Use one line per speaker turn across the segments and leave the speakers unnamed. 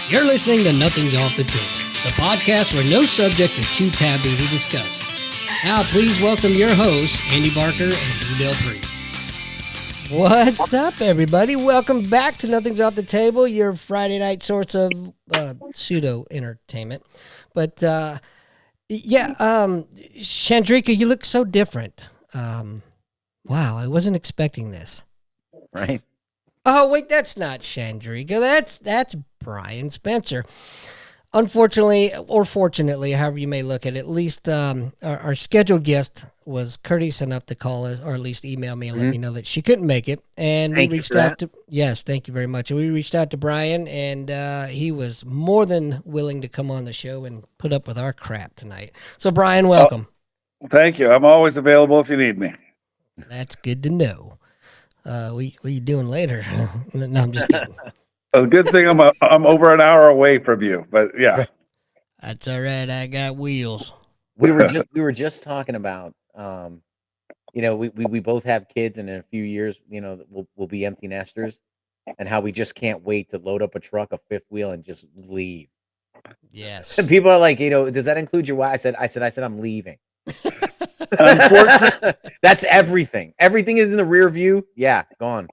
You're listening to Nothing's Off the Table, the podcast where no subject is too taboo to discuss. Now, please welcome your hosts, Andy Barker and Drew Del Pree. What's up, everybody? Welcome back to Nothing's Off the Table, your Friday night source of pseudo-entertainment. But, Chandrika, you look so different. Wow, I wasn't expecting this.
Right?
Oh, wait, that's not Chandrika. That's Bryan Spencer. Unfortunately, or fortunately, however you may look at least our scheduled guest was courteous enough to call us, or at least email me and let me know that she couldn't make it. And we reached out to, yes, thank you very much. And we reached out to Bryan, and he was more than willing to come on the show and put up with our crap tonight. So, Bryan, welcome.
Thank you. I'm always available if you need me.
That's good to know. What are you doing later? No, I'm just kidding.
A good thing I'm over an hour away from you, but yeah.
That's all right. I got wheels.
We were just talking about, we both have kids, and in a few years, we'll be empty nesters, and how we just can't wait to load up a truck, a fifth wheel, and just leave.
Yes.
And people are like, does that include your wife? I said, I'm leaving. That's everything. Everything is in the rear view. Yeah, gone.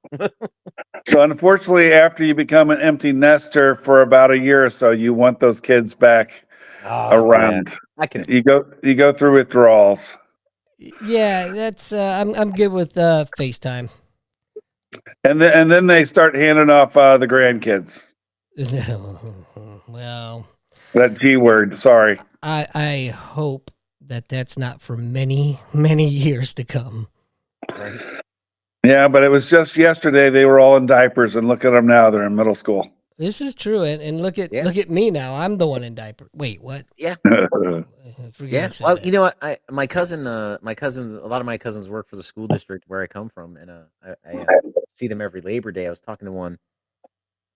So unfortunately, after you become an empty nester for about a year or so, you want those kids back around.
Man. I can.
You go through withdrawals.
Yeah, that's I'm good with FaceTime.
And then they start handing off the grandkids.
Well,
that G word. Sorry.
I hope that's not for many, many years to come.
Right.
Yeah, but it was just yesterday they were all in diapers, and look at them now; they're in middle school.
This is true, and look at me now. I'm the one in diaper. Wait, what?
Yeah.
Yeah.
Well, you know what? My cousins, a lot of my cousins work for the school district where I come from, and I see them every Labor Day. I was talking to one.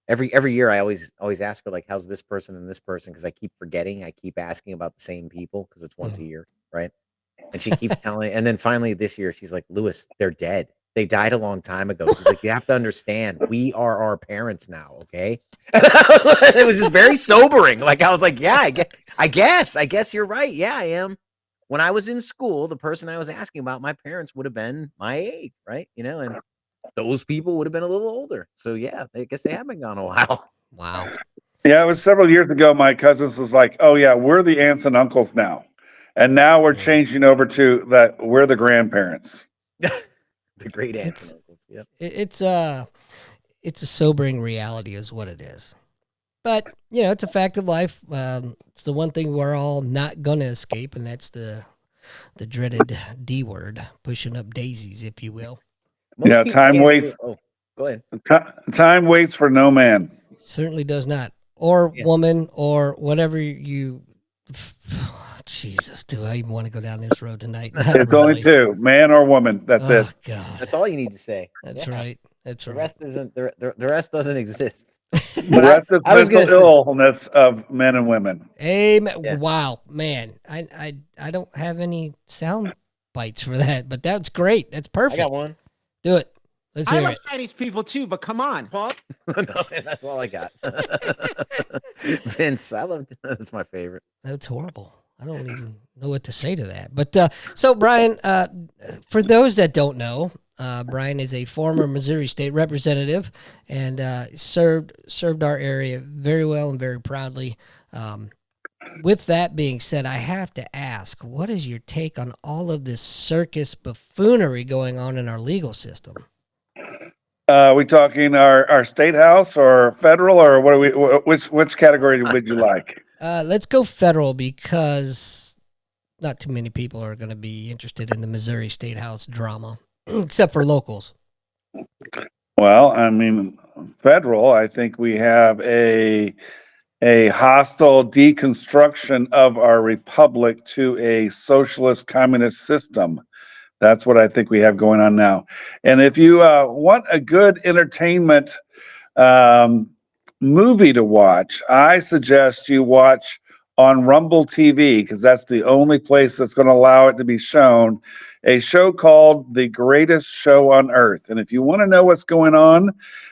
Every year, I always ask her, like, how's this person and this person, because I keep forgetting. I keep asking about the same people because it's once a year, right? And she keeps telling. And then finally this year, she's like, Lewis, they're dead. They died a long time ago. She's like, you have to understand, we are our parents now, okay? And it was just very sobering. Like, I was like, yeah, I guess you're right. Yeah, I am. When I was in school, the person I was asking about, my parents would have been my age, right? And those people would have been a little older. So yeah, I guess they have been gone a while.
Wow.
Yeah, it was several years ago. My cousins was like, "Oh yeah, we're the aunts and uncles now," and now we're changing over to that. We're the grandparents.
The great aunts and uncles. Yeah.
It's a sobering reality, is what it is. But it's a fact of life. It's the one thing we're all not gonna escape, and that's the dreaded D word, pushing up daisies, if you will.
Time waits.
Oh, go ahead.
Time waits for no man.
Certainly does not. Or woman, or whatever you... Jesus, do I even want to go down this road tonight?
It's only two, man or woman. That's it.
God.
That's all you need to say.
That's right. That's right.
The rest doesn't exist.
The rest is mental illness of men and women.
Amen. Yeah. Wow, man. I don't have any sound bites for that, but that's great. That's perfect.
I got one.
Do it. Let's hear it.
I like Chinese people too, but come on, Paul.
No, that's all I got. Vince, that's my favorite.
That's horrible. I don't even know what to say to that. But so, Bryan, for those that don't know, Bryan is a former Missouri State representative and served our area very well and very proudly. With that being said, I have to ask, what is your take on all of this circus buffoonery going on in our legal system?
We talking our state house or federal, or what are we? Which category would you like?
Let's go federal, because not too many people are going to be interested in the Missouri State House drama, except for locals.
Well, I mean, federal, I think we have a hostile deconstruction of our republic to a socialist communist system. That's what I think we have going on now. And if you want a good entertainment movie to watch, I suggest you watch on Rumble TV, because that's the only place that's going to allow it to be shown, a show called The Greatest Show on Earth. And if you want to know what's going on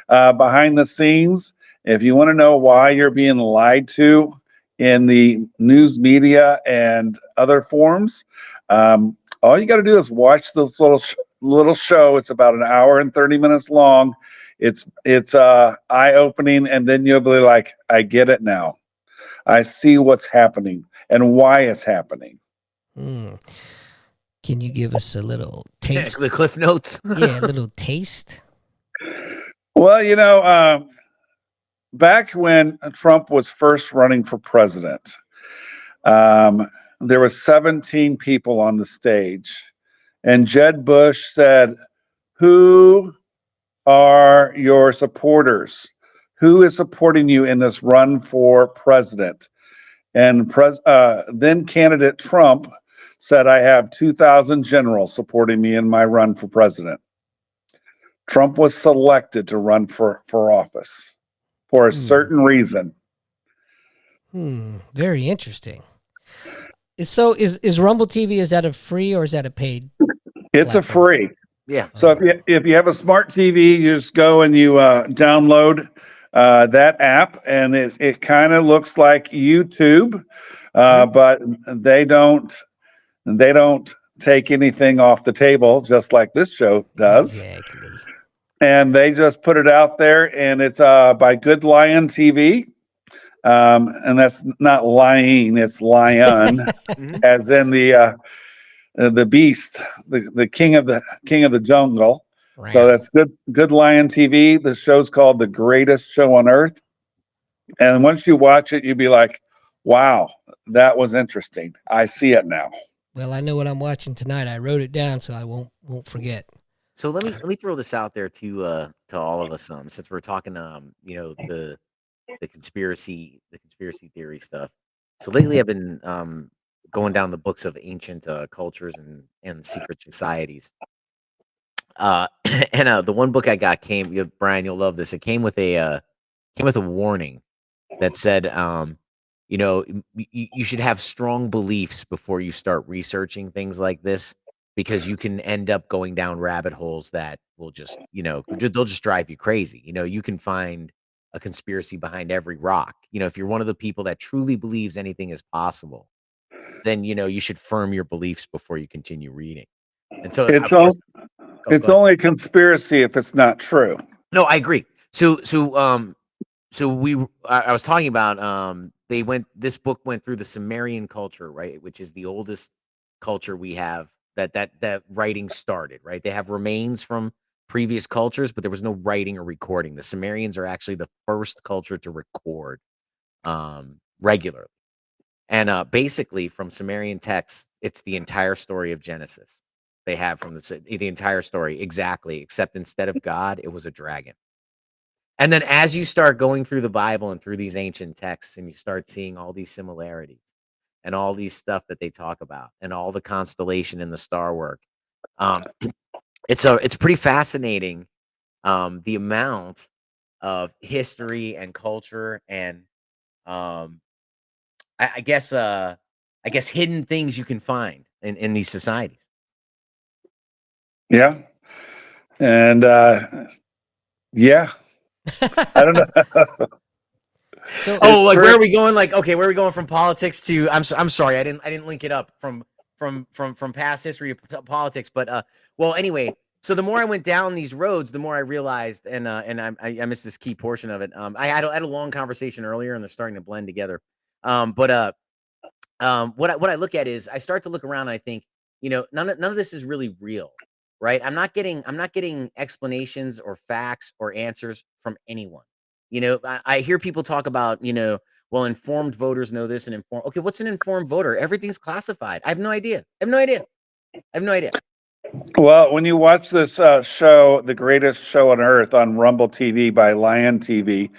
behind the scenes If you want to know why you're being lied to in the news media and other forms, all you got to do is watch this little show. It's about an hour and 30 minutes long. It's eye-opening, and then you'll be like, I get it now. I see what's happening and why it's happening.
Can you give us a little taste?
The Cliff Notes.
Yeah, a little taste.
Well, back when Trump was first running for president, there were 17 people on the stage, and Jeb Bush said, "Who are your supporters? Who is supporting you in this run for president?" And then candidate Trump said, "I have 2,000 generals supporting me in my run for president." Trump was selected to run for office for a certain reason.
Very interesting. So is Rumble TV, is that a free or is that a paid?
It's
platform?
a free.
Yeah.
So if you have a smart TV, you just go and you download that app, and it kind of looks like YouTube, but they don't take anything off the table, just like this show does.
Exactly.
And they just put it out there, and it's by Good Lion TV, and that's not lying; it's lion, as in the beast, the king of the jungle.
Right.
So that's Good Lion TV. The show's called The Greatest Show on Earth. And once you watch it, you'd be like, wow, that was interesting. I see it now.
Well, I know what I'm watching tonight. I wrote it down so I won't forget.
So let me throw this out there to all of us, since we're talking the conspiracy theory stuff. So lately I've been going down the books of ancient cultures and secret societies. And the one book I got Brian, you'll love this. It came with a warning that said, you should have strong beliefs before you start researching things like this, because you can end up going down rabbit holes that will just, they'll just drive you crazy. You can find a conspiracy behind every rock. If you're one of the people that truly believes anything is possible, then, you should firm your beliefs before you continue reading. And so
it's only a conspiracy if it's not true.
No, I agree. So I was talking about, this book went through the Sumerian culture, right? Which is the oldest culture we have that writing started, right? They have remains from previous cultures, but there was no writing or recording. The Sumerians are actually the first culture to record regularly. And basically from Sumerian texts, it's the entire story of Genesis. They have from the entire story exactly, except instead of God, it was a dragon. And then as you start going through the Bible and through these ancient texts, and you start seeing all these similarities and all these stuff that they talk about and all the constellation and the star work, it's pretty fascinating, the amount of history and culture and I guess hidden things you can find in these societies.
Yeah. And yeah. I don't know.
So,
where are we going? Where are we going from politics to? I'm sorry, I didn't link it up from past history to politics. But well, anyway, so the more I went down these roads, the more I realized, and I missed this key portion of it. I had a long conversation earlier, and they're starting to blend together. What I look at is I start to look around. And I think, none of this is really real. Right. I'm not getting explanations or facts or answers from anyone. I hear people talk about, well, informed voters know this and informed. Okay, what's an informed voter? Everything's classified. I have no idea.
Well, when you watch this show, The Greatest Show on Earth on Rumble TV by Lion TV,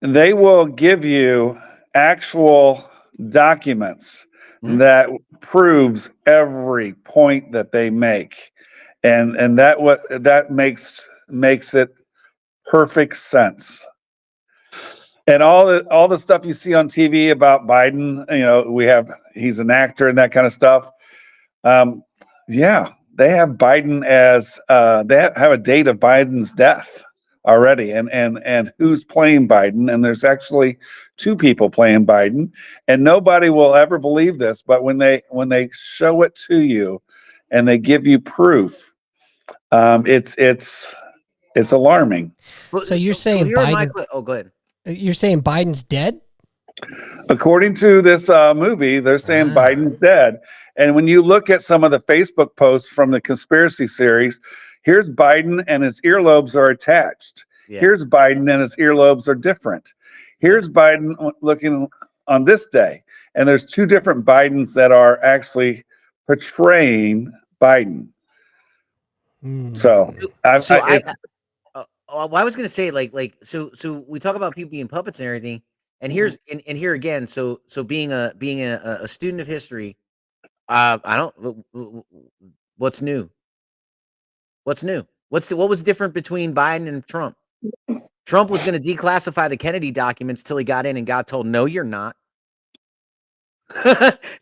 they will give you actual documents that proves every point that they make, and that makes it perfect sense. And all the stuff you see on TV about Biden, he's an actor and that kind of stuff. Yeah, they have Biden as they have a date of Biden's death already, and who's playing Biden. And there's actually two people playing Biden, and nobody will ever believe this, but when they show it to you and they give you proof, it's alarming.
So you're
So
saying
here are my
Biden?
oh, go ahead.
You're saying Biden's dead?
According to this movie, they're saying
Ah.
Biden's dead. And when you look at some of the Facebook posts from the conspiracy series, here's Biden and his earlobes are attached.
Yeah.
Here's Biden and his earlobes are different. Here's Biden looking on this day. And there's two different Bidens that are actually portraying Biden. So,
I was gonna say so we talk about people being puppets and everything, and here's and here again. So being a student of history, I don't. What's new? What's new? What was different between Biden and Trump? Trump was going to declassify the Kennedy documents till he got in and got told, "No, you're not."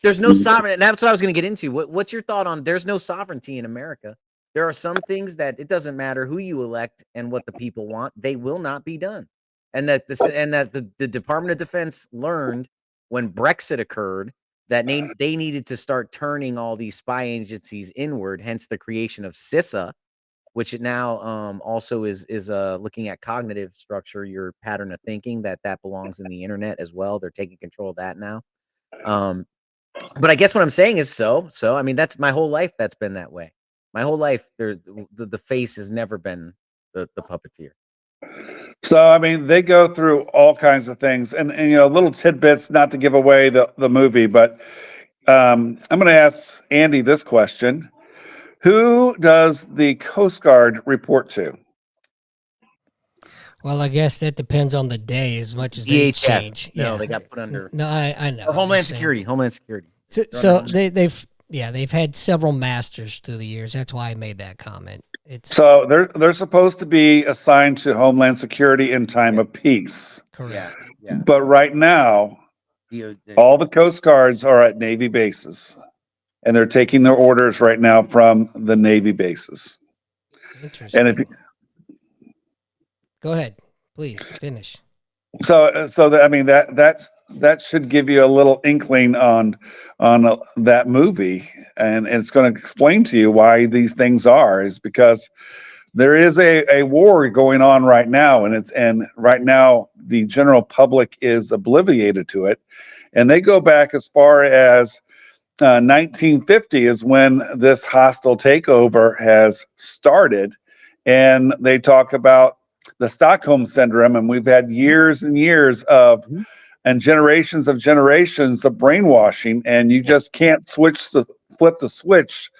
There's no sovereignty, and that's what I was going to get into. What's your thought on there's no sovereignty in America? There are some things that it doesn't matter who you elect and what the people want, they will not be done. And that the Department of Defense learned when Brexit occurred that they needed to start turning all these spy agencies inward, hence the creation of CISA, which it now also is looking at cognitive structure, your pattern of thinking, that belongs in the internet as well. They're taking control of that now. But I guess what I'm saying is so I mean, that's my whole life. That's been that way. My whole life, the face has never been the puppeteer.
So, I mean, they go through all kinds of things, and little tidbits, not to give away the movie, but I'm going to ask Andy this question: who does the Coast Guard report to?
Well, I guess that depends on the day as much as they
DHS.
change.
No,
yeah,
they got put under.
No, I know.
Or Homeland Security. Homeland Security.
So they've had several masters through the years. That's why I made that comment.
So they're supposed to be assigned to Homeland Security in time of peace.
Correct.
Yeah.
But right now, all the Coast Guards are at Navy bases, and they're taking their orders right now from the Navy bases.
Interesting.
And
go ahead, please finish.
That should give you a little inkling on that movie, and it's going to explain to you why these things is because there is a war going on right now, and right now the general public is obliviated to it, and they go back as far as 1950 is when this hostile takeover has started, and they talk about the Stockholm syndrome, and we've had years and years of and generations of brainwashing, and you just can't flip the switch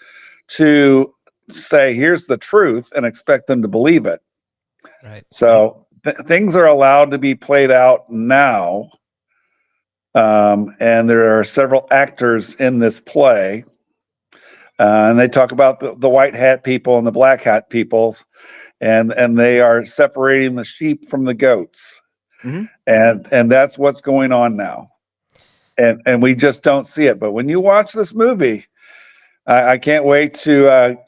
to say here's the truth and expect them to believe it.
Right.
So things are allowed to be played out now, and there are several actors in this play, and they talk about the white hat people and the black hat peoples, and they are separating the sheep from the goats. And that's what's going on now, and we just don't see it. But when you watch this movie, I can't wait to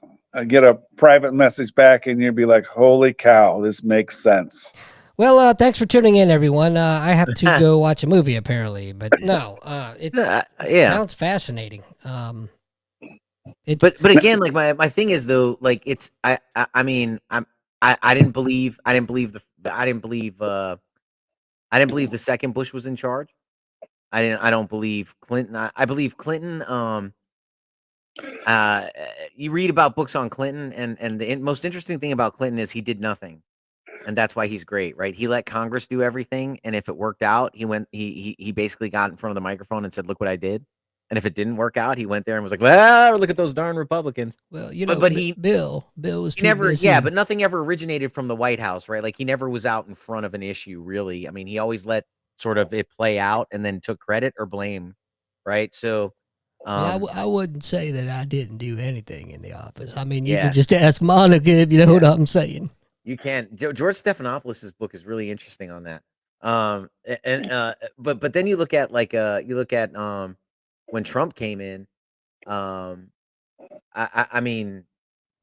get a private message back, and you'll be like, "Holy cow, this makes sense."
Well, thanks for tuning in, everyone. I have to go watch a movie apparently, but no, it sounds fascinating.
But again, like my thing is though, like it's I mean I didn't believe the second Bush was in charge. I don't believe Clinton. I believe Clinton. You read about books on Clinton, and the most interesting thing about Clinton is he did nothing, and that's why he's great, right? He let Congress do everything, and if it worked out, he basically got in front of the microphone and said, "Look what I did." And if it didn't work out, he went there and was like, "Well, look at those darn Republicans."
Well,
but
Bill was too
never,
busy.
but nothing ever originated from the White House, right? Like he never was out in front of an issue, really. I mean, he always let sort of it play out and then took credit or blame, right? So,
I wouldn't say that I didn't do anything in the office. I mean, you can just ask Monica if you know what I'm saying.
You can. George Stephanopoulos' book is really interesting on that. But then you look at when Trump came in, I mean,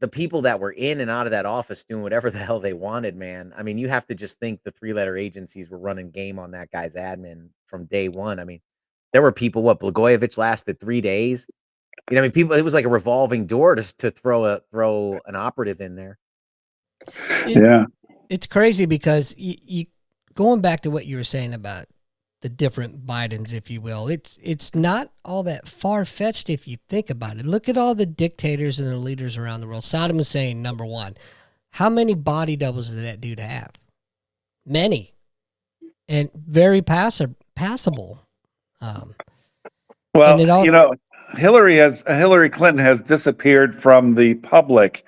the people that were in and out of that office doing whatever the hell they wanted, man. I mean, you have to just think the 3-letter agencies were running game on that guy's admin from day one. I mean, there were people, Blagojevich lasted 3 days. You know, I mean, people, it was like a revolving door to throw an operative in there.
Yeah.
It's crazy because you going back to what you were saying about the different Bidens, if you will, it's not all that far-fetched if you think about it. Look at all the dictators and their leaders around the world. Saddam Hussein, number one. How many body doubles did that dude have? Many. And very passable.
Well,
and it also,
you know, Hillary Clinton has disappeared from the public,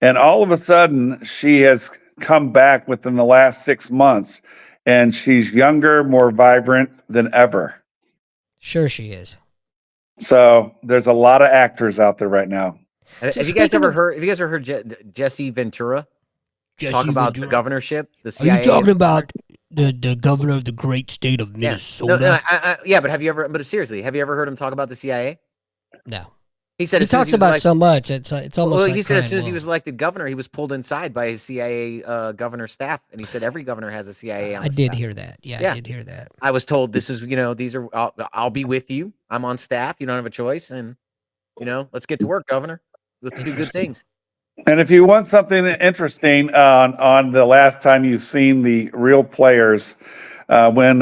and all of a sudden she has come back within the last 6 months, and she's younger, more vibrant than ever.
sure she is.
So there's a lot of actors out there right now.
Have you guys ever heard Jesse Ventura talk about the governorship, the CIA?
Are you talking about the governor of the great state of Minnesota?
Yeah, but but seriously, have you ever heard him talk about the CIA?
No.
He said
he talks about so much. It's almost.
Well,
like
he said as soon as he was elected governor, he was pulled inside by his CIA governor staff, and he said every governor has a CIA. I
did hear that. Yeah, I did hear that.
I was told this is these are I'll be with you. I'm on staff. You don't have a choice, and let's get to work, governor. Let's do good things.
And if you want something interesting on the last time you've seen the real players, when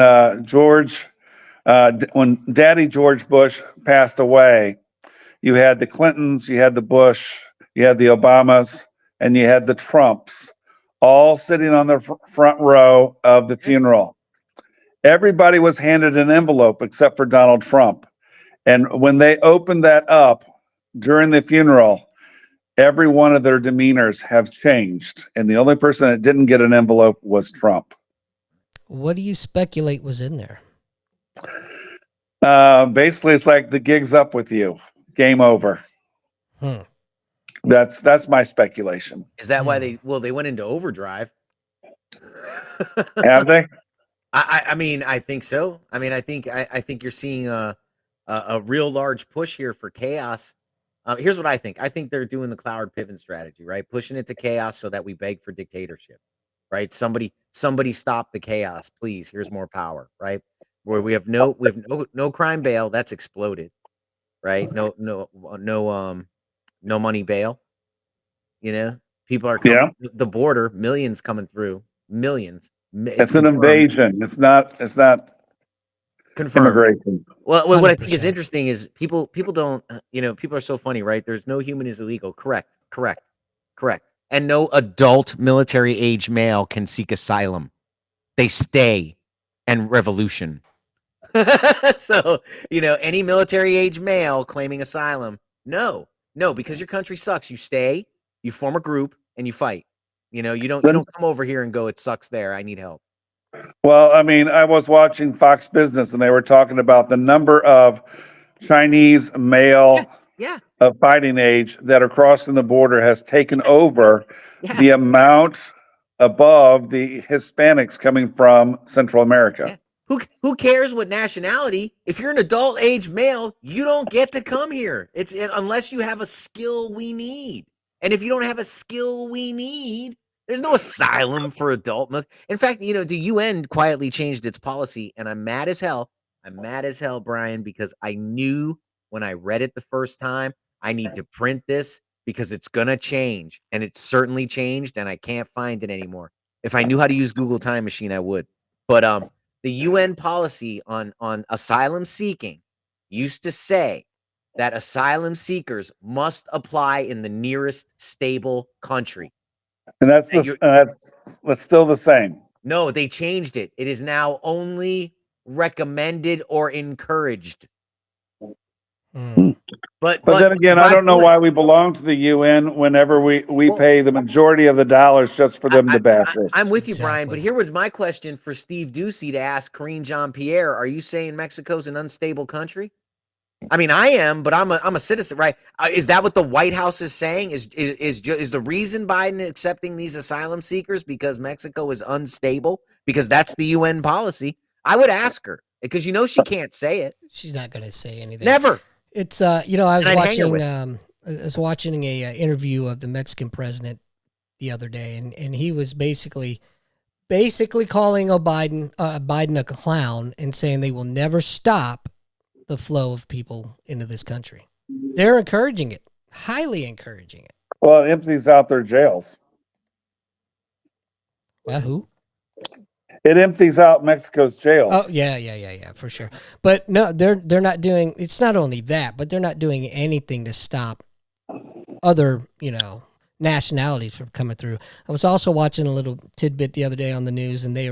Daddy George Bush passed away, you had the Clintons, you had the Bush, you had the Obamas, and you had the Trumps, all sitting on the front row of the funeral. Everybody was handed an envelope except for Donald Trump. And when they opened that up during the funeral, every one of their demeanors have changed. And the only person that didn't get an envelope was Trump.
What do you speculate was in there?
Basically, it's like the gig's up with you. Game over. That's my speculation.
Is that why they went into overdrive?
Have they?
I mean, I think so. I mean, I think you're seeing a real large push here for chaos. Here's what I think. I think they're doing the Cloward Piven strategy, right? Pushing it to chaos so that we beg for dictatorship, right? Somebody stop the chaos, please. Here's more power, right? Where we have no crime bail, that's exploded, right? No money bail. People are coming the border, millions coming through, millions.
It's an invasion. It's not
confirmed.
Immigration.
Well, what I think is interesting is people don't, people are so funny, right? There's no human is illegal. Correct. And no adult military age male can seek asylum. They stay and revolution. So, any military age male claiming asylum, no, because your country sucks. You stay, you form a group, and you fight. You don't come over here and go, it sucks there, I need help.
Well, I mean, I was watching Fox Business, and they were talking about the number of Chinese male of fighting age that are crossing the border has taken over the amount above the Hispanics coming from Central America.
Yeah. Who cares what nationality? If you're an adult age male, you don't get to come here. Unless you have a skill we need. And if you don't have a skill we need, there's no asylum for adult. In fact, the UN quietly changed its policy, and I'm mad as hell. I'm mad as hell, Brian, because I knew when I read it the first time, I need to print this because it's going to change. And it's certainly changed, and I can't find it anymore. If I knew how to use Google Time Machine, I would. But the UN policy on asylum seeking used to say that asylum seekers must apply in the nearest stable country.
And that's still the same.
No, they changed it. It is now only recommended or encouraged. But
then again, I don't know why we belong to the UN whenever we pay the majority of the dollars just for them to bash us.
I'm with you, Brian, but here was my question for Steve Doocy to ask Karine Jean-Pierre. Are you saying Mexico's an unstable country? I mean, I am, but I'm a citizen, right? Is that what the White House is saying? Is the reason Biden accepting these asylum seekers because Mexico is unstable? Because that's the UN policy. I would ask her because she can't say it.
She's not going to say anything.
Never.
It's I was watching was watching a interview of the Mexican president the other day, and he was basically calling Biden a clown and saying they will never stop the flow of people into this country. They're encouraging it, highly encouraging it.
Well, it empties out their jails.
Well, who?
It empties out Mexico's jails.
Oh, yeah, for sure. But no, they're not doing. It's not only that, but they're not doing anything to stop other, nationalities from coming through. I was also watching a little tidbit the other day on the news, and they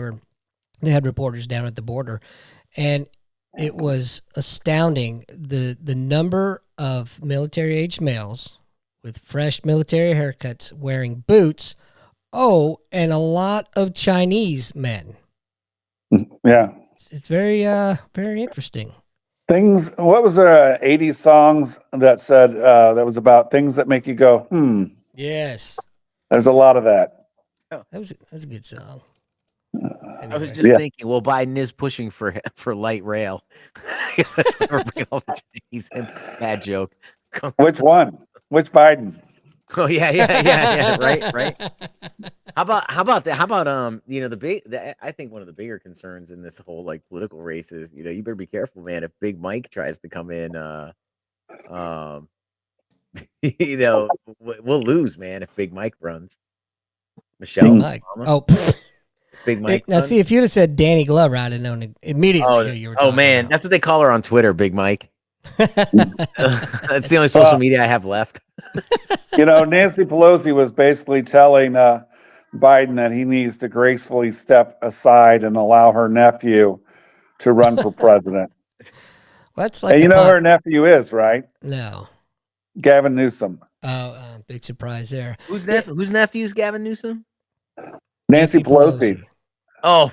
had reporters down at the border, and it was astounding the number of military-age males with fresh military haircuts wearing boots. Oh, and a lot of Chinese men.
Yeah.
It's very very interesting.
What was there 80s songs that said that was about things that make you go,
Yes.
There's a lot of that.
That's a good song.
Anyway. I was just thinking, well, Biden is pushing for light rail. I guess that's why we're bringing all the Chinese in. Bad joke.
Which one? Which Biden?
Oh yeah. Right. How about that? How about I think one of the bigger concerns in this whole political race is you better be careful, man. If Big Mike tries to come in, we'll lose, man. If Big Mike runs, Michelle
Big Mike.
Obama.
Oh,
Big Mike.
Now, see, if you'd have said Danny Glover, I'd have known immediately who you were talking
man,
about.
that's what they call her on Twitter, Big Mike. That's the only social media I have left.
Nancy Pelosi was basically telling Biden that he needs to gracefully step aside and allow her nephew to run for president.
That's like,
and her nephew is, right?
No.
Gavin Newsom.
Oh, big surprise there.
Whose nephew is Gavin Newsom?
Nancy Pelosi.
Oh,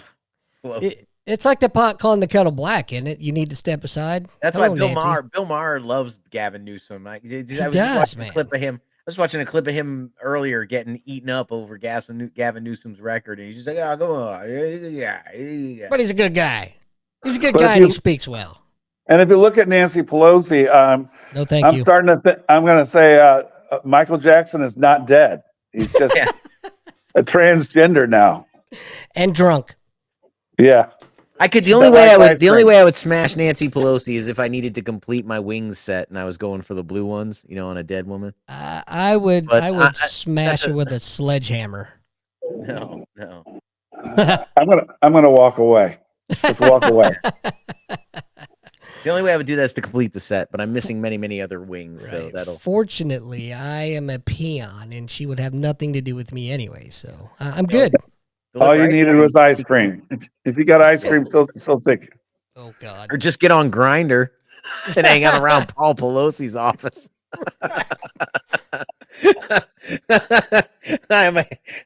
it's like the pot calling the kettle black, isn't it? You need to step aside.
That's why Bill Maher loves Gavin Newsom.
He does, man.
I was watching a clip of him earlier getting eaten up over Gavin Newsom's record, and he's just like, "Oh, come on, yeah."
But he's a good guy. He's a good guy, and he speaks well.
And if you look at Nancy Pelosi,
no, thank you.
I'm going to say Michael Jackson is not dead. He's just a transgender now
and drunk.
Yeah.
The only way I would smash Nancy Pelosi is if I needed to complete my wings set and I was going for the blue ones, on a dead woman.
I would smash her with a sledgehammer.
No.
I'm gonna walk away. Just walk away.
The only way I would do that is to complete the set, but I'm missing many, many other wings. Right. So that'll.
Fortunately, I am a peon, and she would have nothing to do with me anyway. So I'm good.
All you needed was ice cream. If you got ice cream, so thick.
Oh God!
Or just get on Grindr and hang out around Paul Pelosi's office. I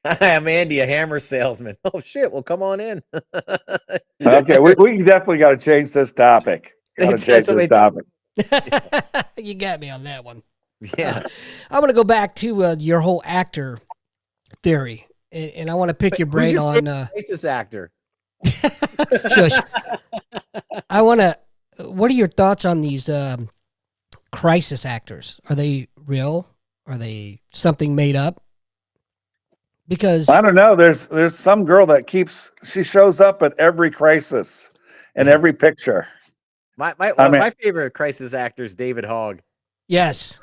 am Andy, a hammer salesman. Oh shit! Well, come on in.
Okay, we definitely got to change this topic. You
got me on that one.
Yeah,
I want to go back to your whole actor theory. And I want to pick your brain on
racist actor.
Shush. What are your thoughts on these crisis actors? Are they real? Are they something made up? Because
I don't know. There's some girl that she shows up at every crisis and every picture.
My favorite crisis actor is David Hogg.
Yes.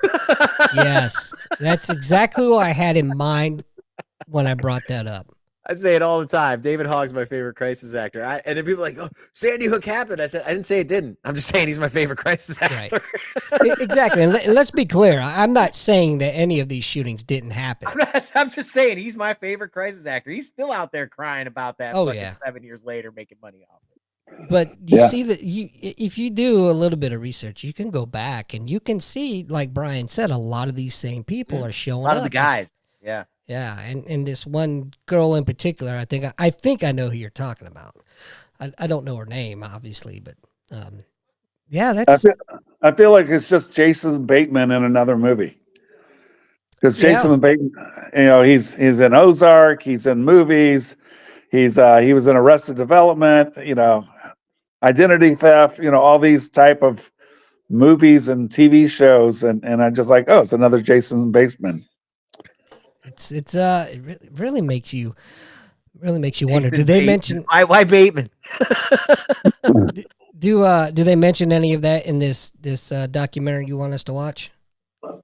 Yes. That's exactly who I had in mind when I brought that up.
I say it all the time. David Hogg's my favorite crisis actor. And then people are like, "Oh, Sandy Hook happened." I said, "I didn't say it didn't. I'm just saying he's my favorite crisis actor."
Right. Exactly. And let's be clear. I'm not saying that any of these shootings didn't happen.
I'm just saying he's my favorite crisis actor. He's still out there crying about that.
Oh yeah.
7 years later, making money off it.
But you see that if you do a little bit of research, you can go back and you can see, like Bryan said, a lot of these same people are showing up.
A lot of the guys. Yeah.
Yeah, and this one girl in particular, I think I know who you're talking about. I don't know her name, obviously, but yeah, that's.
I feel like it's just Jason Bateman in another movie. Because Jason Bateman, he's in Ozark, he's in movies, he was in Arrested Development, identity theft, all these type of movies and TV shows, and I'm just like, oh, it's another Jason Bateman.
It really makes you wonder. Do
Jason
they
Bateman.
mention
Why Bateman?
do they mention any of that in this documentary you want us to watch? Do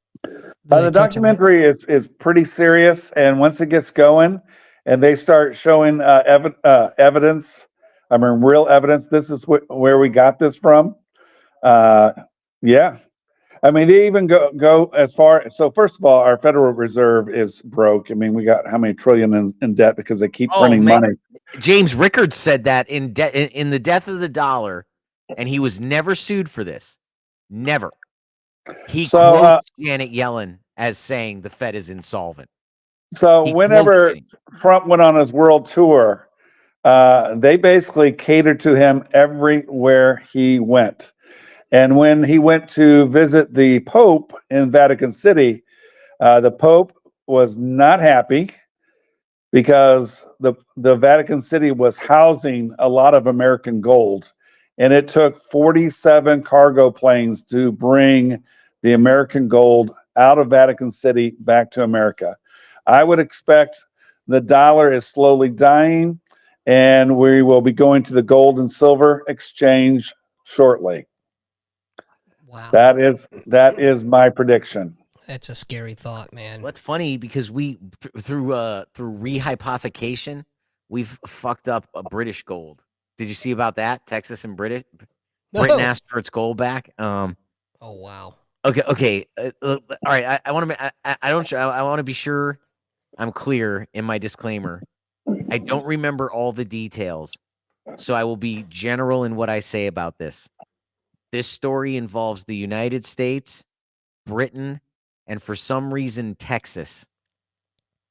they
The
touch on that?
documentary is pretty serious, and once it gets going, and they start showing evidence, I mean, real evidence. This is where we got this from. Yeah, I mean, they even go as far. So first of all, our Federal Reserve is broke. I mean, we got how many trillion in debt because they keep
Oh,
printing
man.
money.
James Rickards said that in the death of the dollar, and he was never sued for this. Never. He quotes Janet Yellen as saying the Fed is insolvent.
So
He
whenever
quotes
Trump went on his world tour, they basically catered to him everywhere he went. And when he went to visit the Pope in Vatican City, the Pope was not happy because the Vatican City was housing a lot of American gold. And it took 47 cargo planes to bring the American gold out of Vatican City back to America. I would expect the dollar is slowly dying, and we will be going to the gold and silver exchange shortly.
Wow.
That is my prediction.
That's a scary thought, man.
What's funny because we through rehypothecation, we've fucked up a British gold. Did you see about that? Texas and Britain asked for its gold back.
Oh wow.
Okay. All right. I want to. I want to be sure I'm clear in my disclaimer. I don't remember all the details, so I will be general in what I say about this. This story involves the United States, Britain, and for some reason Texas.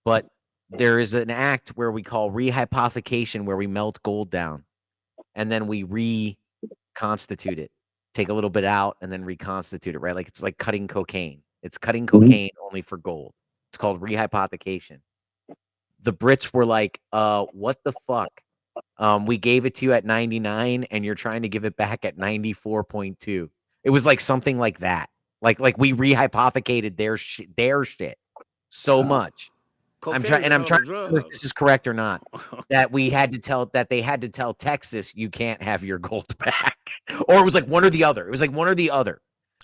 But there is an act where we call rehypothecation, where we melt gold down, and then we reconstitute it. Take a little bit out and then reconstitute it, right? Like it's like cutting cocaine. It's cutting cocaine only for gold. It's called rehypothecation. The Brits were like, what the fuck? We gave it to you at 99 and you're trying to give it back at 94.2. It was like something like that. Like we rehypothecated their shit so much. I'm trying to remember if this is correct or not. That they had to tell Texas you can't have your gold back. Or it was like one or the other.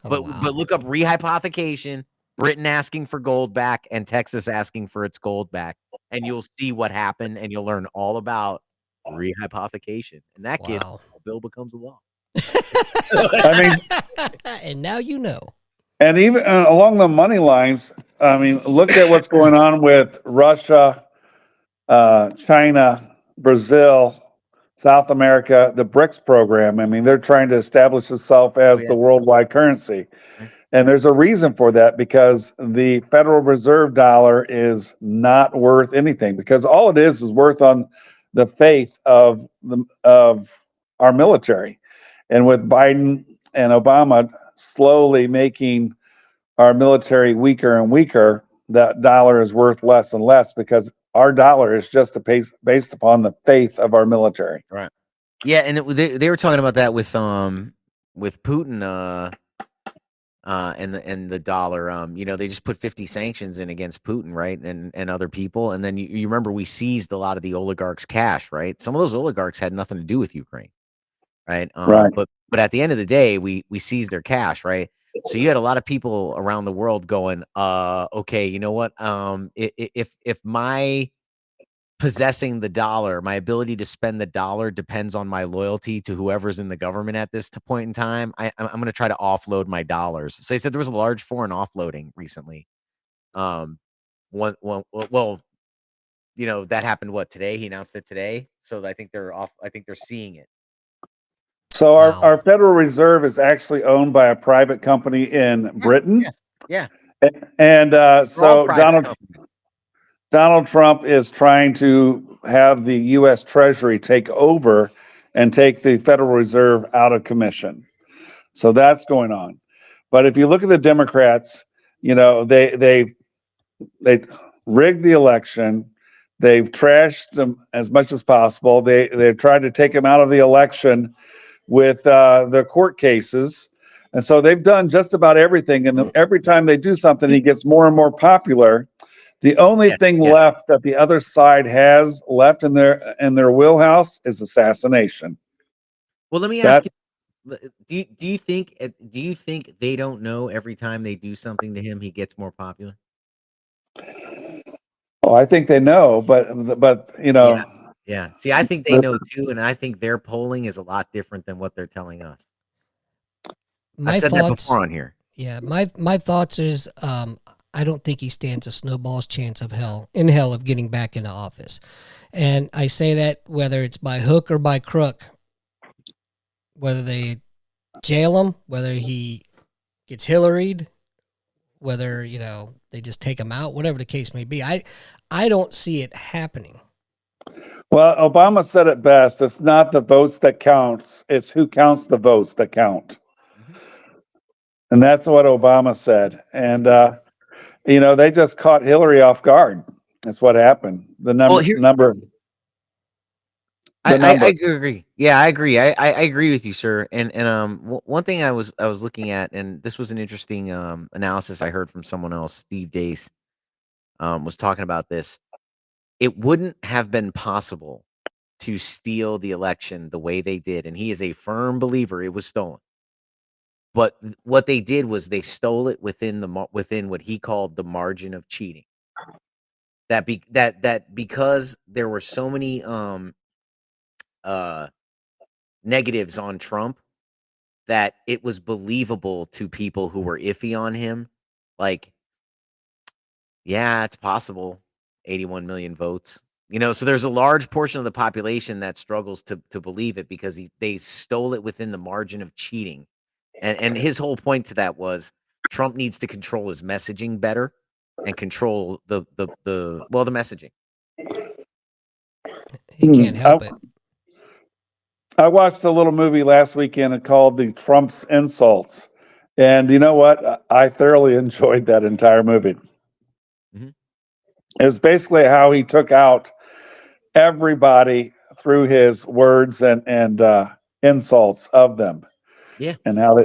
Oh,
But
wow.
but look up rehypothecation, Britain asking for gold back and Texas asking for its gold back, and you'll see what happened, and you'll learn all about rehypothecation. And that kid,
Wow.
a bill becomes a law.
I mean,
And now you know.
and even along the money lines, I mean, look at what's going on with Russia, China, Brazil, South America, the BRICS program. I mean, they're trying to establish itself as the worldwide currency.
Right.
And there's a reason for that, because the Federal Reserve dollar is not worth anything, because all it is worth on the faith of our military. And with Biden and Obama slowly making our military weaker and weaker, that dollar is worth less and less, because our dollar is just based upon the faith of our military.
Right. Yeah, and they were talking about that with Putin and the dollar. They just put 50 sanctions in against Putin, right? And other people. And then you remember we seized a lot of the oligarchs' cash, right? Some of those oligarchs had nothing to do with Ukraine. Right.
Right.
But at the end of the day, we seized their cash, right? So you had a lot of people around the world going, okay, you know what? If my possessing the dollar, my ability to spend the dollar depends on my loyalty to whoever's in the government at this point in time, I'm going to try to offload my dollars. So he said there was a large foreign offloading recently. Well, that happened today? He announced it today. So I think they're off. I think they're seeing it.
So
Wow.
our Federal Reserve is actually owned by a private company in Britain.
Yes. Yeah.
And so
private
Donald Trump is trying to have the U.S. Treasury take over and take the Federal Reserve out of commission. So that's going on. But if you look at the Democrats, they rigged the election. They've trashed them as much as possible. They've tried to take him out of the election with the court cases. And so they've done just about everything. And every time they do something, he gets more and more popular. The only thing left that the other side has left in their wheelhouse is assassination.
Well, let me ask you: do you think they don't know every time they do something to him, he gets more popular?
Oh, I think they know, but you know,
yeah. See, I think they know too, and I think their polling is a lot different than what they're telling us. I've said that before on here.
Yeah, my thoughts is I don't think he stands a snowball's chance of hell of getting back into office. And I say that whether it's by hook or by crook, whether they jail him, whether he gets Hillaried, whether, you know, they just take him out, whatever the case may be. I don't see it happening.
Well, Obama said it best. It's not the votes that counts. It's who counts the votes that count. And that's what Obama said. And, you know, they just caught Hillary off guard. That's what happened. The number.
I agree. Yeah, I agree. I agree with you, sir. And one thing I was looking at, and this was an interesting analysis I heard from someone else, Steve Dace, was talking about this. It wouldn't have been possible to steal the election the way they did, and he is a firm believer it was stolen. But what they did was they stole it within what he called the margin of cheating. That because there were so many negatives on Trump that it was believable to people who were iffy on him. Like, yeah, it's possible. 81 million votes. You know, so there's a large portion of the population that struggles to believe it because they stole it within the margin of cheating. And his whole point to that was Trump needs to control his messaging better and control the messaging.
He can't help it.
I watched a little movie last weekend called The Trump's Insults. And you know what? I thoroughly enjoyed that entire movie.
Mm-hmm.
It was basically how he took out everybody through his words and insults of them.
Yeah.
And how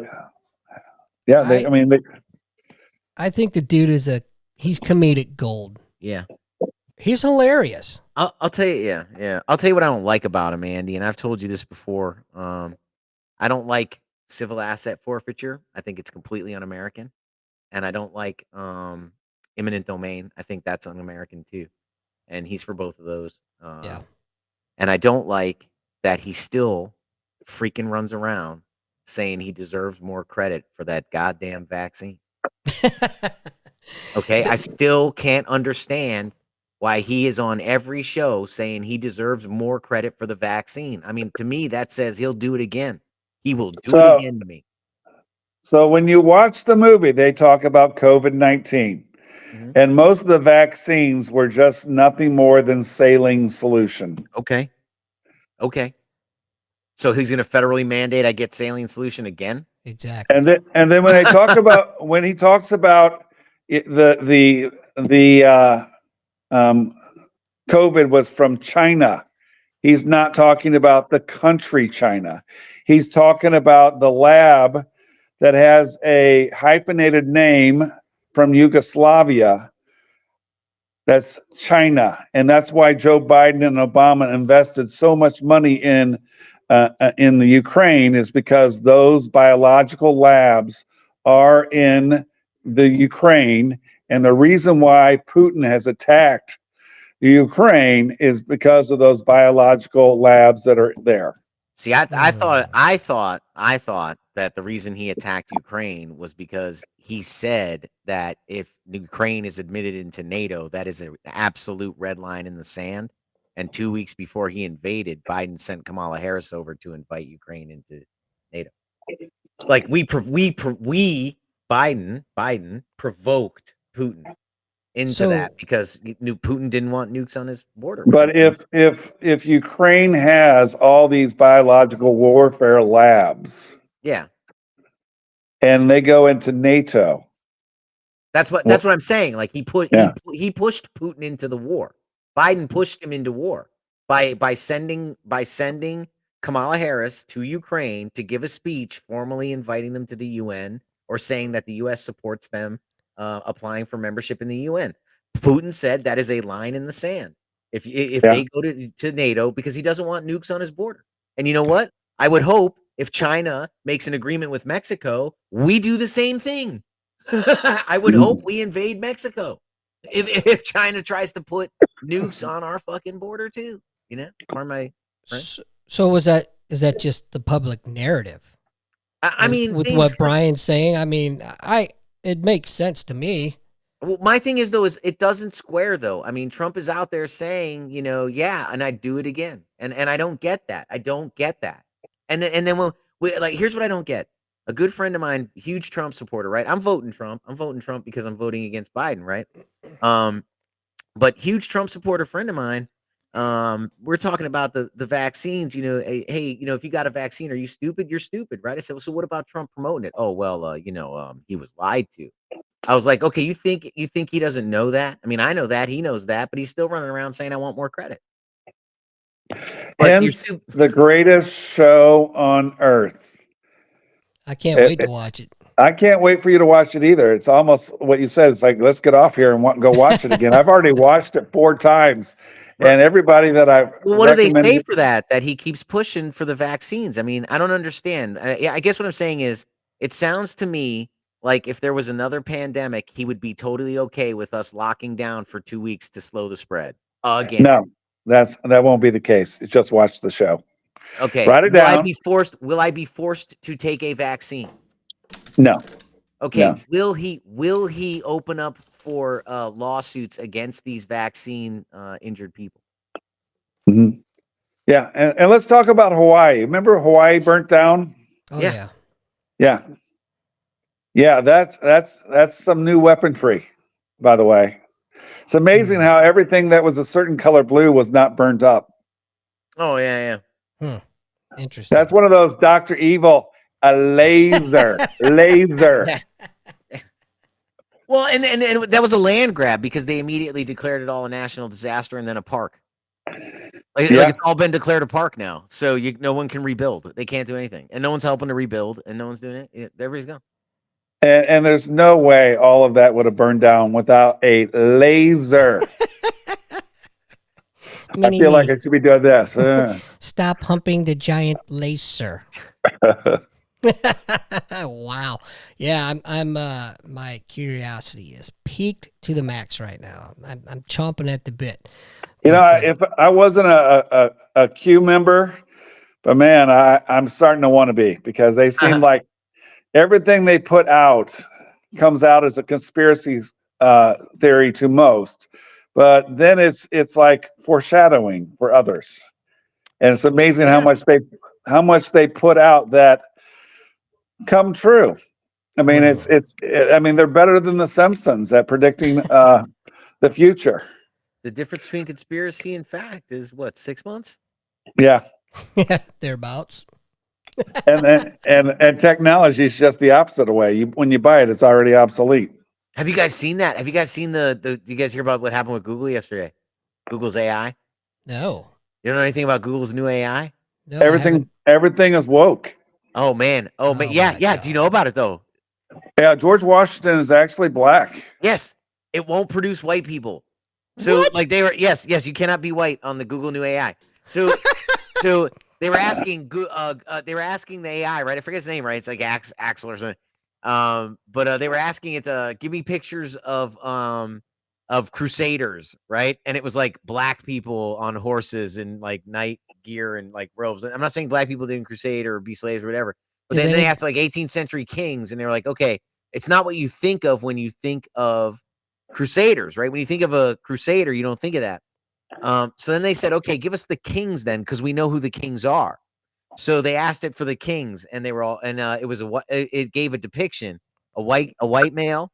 I think the dude he's comedic gold.
Yeah.
He's hilarious.
I'll tell you, yeah. I'll tell you what I don't like about him, Andy, and I've told you this before. I don't like civil asset forfeiture. I think it's completely un-American. And I don't like imminent domain. I think that's un-American too. And he's for both of those.
Yeah.
And I don't like that he still freaking runs around saying he deserves more credit for that goddamn vaccine. Okay, I still can't understand why he is on every show saying he deserves more credit for the vaccine. I mean, to me, that says he'll do it again. He will do it again to me.
So when you watch the movie, they talk about COVID-19. Mm-hmm. And most of the vaccines were just nothing more than saline solution.
Okay. So he's going to federally mandate I get saline solution again?
Exactly.
And then when they talk about when he talks about the COVID was from China, he's not talking about the country China. He's talking about the lab that has a hyphenated name from Yugoslavia. That's China, and that's why Joe Biden and Obama invested so much money in the Ukraine, is because those biological labs are in the Ukraine, and the reason why Putin has attacked the Ukraine is because of those biological labs that are there.
See, I thought that the reason he attacked Ukraine was because he said that if Ukraine is admitted into NATO, that is an absolute red line in the sand. And 2 weeks before he invaded, Biden sent Kamala Harris over to invite Ukraine into NATO. Like Biden provoked Putin into that because Putin didn't want nukes on his border.
But if Ukraine has all these biological warfare labs,
yeah,
and they go into NATO,
that's what I'm saying. Like he pushed Putin into the war. Biden pushed him into war by sending Kamala Harris to Ukraine to give a speech formally inviting them to the UN or saying that the US supports them applying for membership in the UN. Putin said that is a line in the sand. If
Yeah.
they go to NATO because he doesn't want nukes on his border. And you know what? I would hope if China makes an agreement with Mexico, we do the same thing. I would hope we invade Mexico if China tries to put nukes on our fucking border too. You know, pardon my French.
So is that just the public narrative?
I mean,
with what Bryan's saying, I mean, it makes sense to me.
Well, my thing is though, is it doesn't square though. I mean, Trump is out there saying, you know, yeah, and I'd do it again, and I don't get that. I don't get that. And then when we like, here's what I don't get. A good friend of mine, huge Trump supporter, right? I'm voting Trump. I'm voting Trump because I'm voting against Biden, right? But huge Trump supporter friend of mine. We're talking about the vaccines. You know, hey, you know, if you got a vaccine, are you stupid? You're stupid, right? I said, well, so what about Trump promoting it? Oh, well, you know, he was lied to. I was like, okay, you think he doesn't know that? I mean, I know that he knows that, but he's still running around saying I want more credit. But
Hence, the greatest show on earth.
I can't wait to watch it.
I can't wait for you to watch it either. It's almost what you said. It's like, let's get off here and go watch it again. I've already watched it 4 times, and everybody that I've
what do they say for that? That he keeps pushing for the vaccines? I mean, I don't understand. I guess what I'm saying is, it sounds to me like if there was another pandemic, he would be totally okay with us locking down for 2 weeks to slow the spread again.
No, that won't be the case. Just watch the show.
Okay.
Write it down.
Will I be forced to take a vaccine?
No.
Okay.
No.
Will he open up for lawsuits against these vaccine injured people?
Mm-hmm. Yeah, and let's talk about Hawaii. Remember Hawaii burnt down?
Oh yeah.
Yeah. Yeah, that's some new weaponry, by the way. It's amazing how everything that was a certain color blue was not burnt up.
Oh yeah.
Interesting.
That's one of those Dr. Evil, a laser.
Well, and that was a land grab because they immediately declared it all a national disaster and then a park. Like it's all been declared a park now, so no one can rebuild. They can't do anything, and no one's helping to rebuild, and no one's doing it. Everybody's gone.
And there's no way all of that would have burned down without a laser. I feel like I should be doing this.
Stop humping the giant laser. Wow. Yeah, I'm my curiosity is peaked to the max right now. I'm chomping at the bit.
You know, if I wasn't a Q member, but man, I'm starting to want to be, because they seem like everything they put out comes out as a conspiracy theory to most, but then it's like foreshadowing for others, and it's amazing how much they put out that come true. I mean, I mean, they're better than the Simpsons at predicting the future.
The difference between conspiracy and fact is what, 6 months?
Yeah.
Yeah, thereabouts.
and technology is just the opposite way. When you buy it, it's already obsolete.
Have you guys seen that? Have you guys seen do you guys hear about what happened with Google yesterday? Google's AI?
No.
You don't know anything about Google's new AI?
No.
Everything is woke.
Oh man. Oh man. Yeah. Do you know about it though?
Yeah, George Washington is actually black.
Yes. It won't produce white people. So
what?
like they were yes, you cannot be white on the Google new AI. So they were asking the AI, right? I forget his name, right? It's like Axel or something. But they were asking it to give me pictures of crusaders, right? And it was like black people on horses and like knight gear and like robes. I'm not saying black people didn't crusade or be slaves or whatever, but then they asked like 18th century kings, and they were like, okay, it's not what you think of when you think of crusaders, right? When you think of a crusader, you don't think of that. So then they said, okay, give us the kings then, because we know who the kings are. So they asked it for the kings, and they were all, and it gave a depiction: a white male,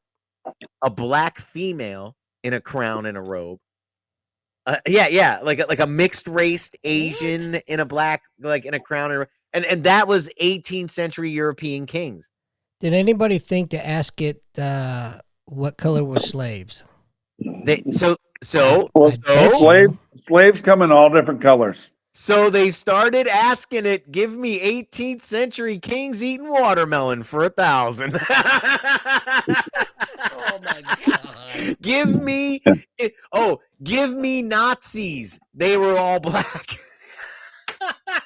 a black female in a crown and a robe. Like a mixed race Asian in a black, like in a crown and that was 18th century European kings.
Did anybody think to ask it what color were slaves?
Slaves come in all different colors.
So they started asking it, give me 18th century kings eating watermelon for 1,000.
Oh my God.
Give me Nazis. They were all black.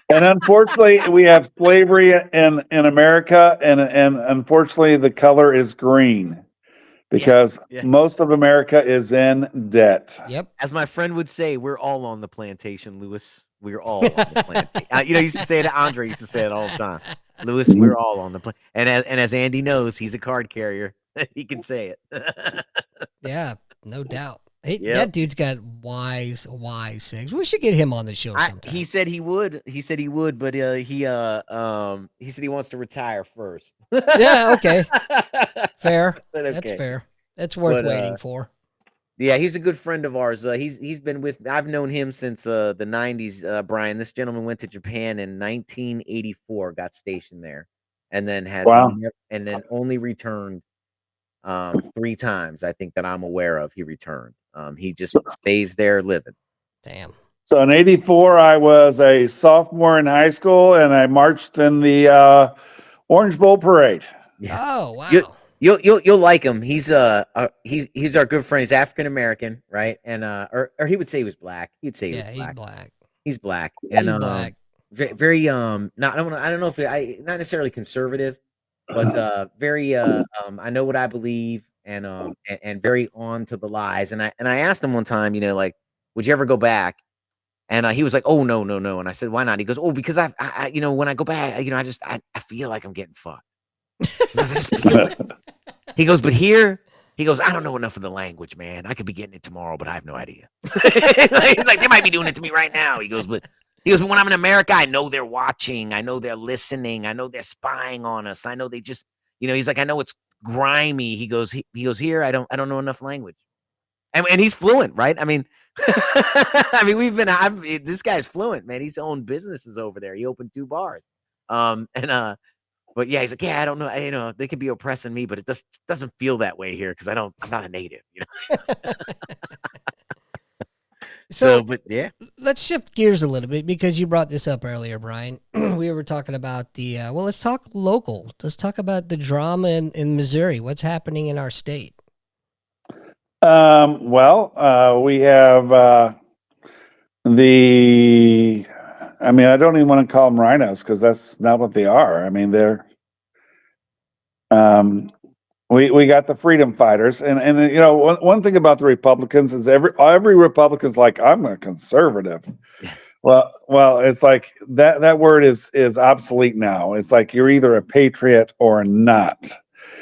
And unfortunately, we have slavery in America, and unfortunately, the color is green because
Yeah.
most of America is in debt.
Yep.
As my friend would say, we're all on the plantation, Lewis. We're all on the plantation. You know, he used to say it. Andre used to say it all the time. Lewis, we're all on the plan. And as Andy knows, he's a card carrier. He can say it.
Yeah, no doubt. Hey,
Yep.
that dude's got wise things. We should get him on the show sometime.
He said he would. He said he would, but he said he wants to retire first.
Yeah, okay. Fair.
Said,
That's
okay.
fair. That's worth
But,
waiting for.
Yeah, he's a good friend of ours. He's been with. I've known him since the 90s. Brian, this gentleman went to Japan in 1984, got stationed there, and then
Wow.
only returned 3 times. I think that I'm aware of. He returned. He just stays there living.
Damn.
So in '84, I was a sophomore in high school, and I marched in the Orange Bowl parade.
Yeah.
Oh, wow.
You'll like him. He's our good friend. He's African American, right? And or he would say he was black. He'd say he was black.
He's black.
He's black. And
He's black.
very not I don't know if not necessarily conservative, but very I know what I believe, and very on to the lies. And I asked him one time, you know, like, would you ever go back? And he was like, oh, no. And I said, why not? He goes, oh, because I you know, when I go back, you know, I feel like I'm getting fucked. I just feel it. He goes, but here, he goes, I don't know enough of the language, man. I could be getting it tomorrow, but I have no idea. He's like, they might be doing it to me right now. He goes, but when I'm in America, I know they're watching. I know they're listening. I know they're spying on us. I know they just, you know, he's like, I know it's grimy. He goes here. I don't know enough language. And he's fluent, right? I mean, this guy's fluent, man. He's owned businesses over there. He opened 2 bars. But yeah, he's like, yeah, I don't know. You know, they could be oppressing me, but it doesn't feel that way here because I'm not a native, you know.
So,
but yeah,
let's shift gears a little bit because you brought this up earlier, Brian. We were talking about let's talk local. Let's talk about the drama in Missouri. What's happening in our state?
We have I don't even want to call them rhinos because that's not what they are. I mean, they're, we got the freedom fighters, and you know, one thing about the Republicans is every Republican's like, I'm a conservative.
Yeah.
Well, it's like that word is obsolete now. It's like you're either a patriot or not.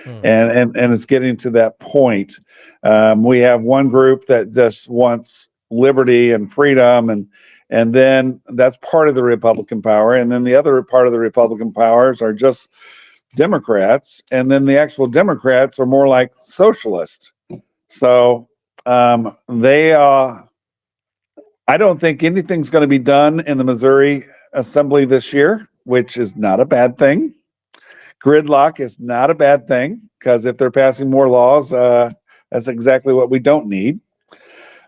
And it's getting to that point. We have one group that just wants liberty and freedom, and then that's part of the Republican power, and then the other part of the Republican powers are just Democrats, and then the actual Democrats are more like socialists. So I don't think anything's going to be done in the Missouri Assembly this year, which is not a bad thing. Gridlock is not a bad thing because if they're passing more laws, that's exactly what we don't need.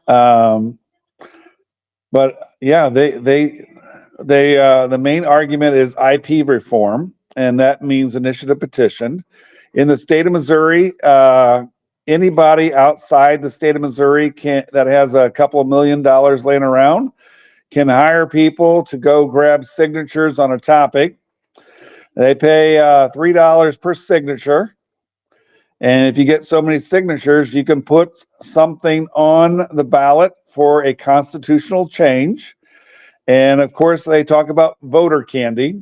But yeah, the main argument is IP reform, and that means initiative petition. In the state of Missouri, anybody outside the state of Missouri that has a couple of $1 million laying around can hire people to go grab signatures on a topic. They pay $3 per signature. And if you get so many signatures, you can put something on the ballot for a constitutional change. And of course, they talk about voter candy,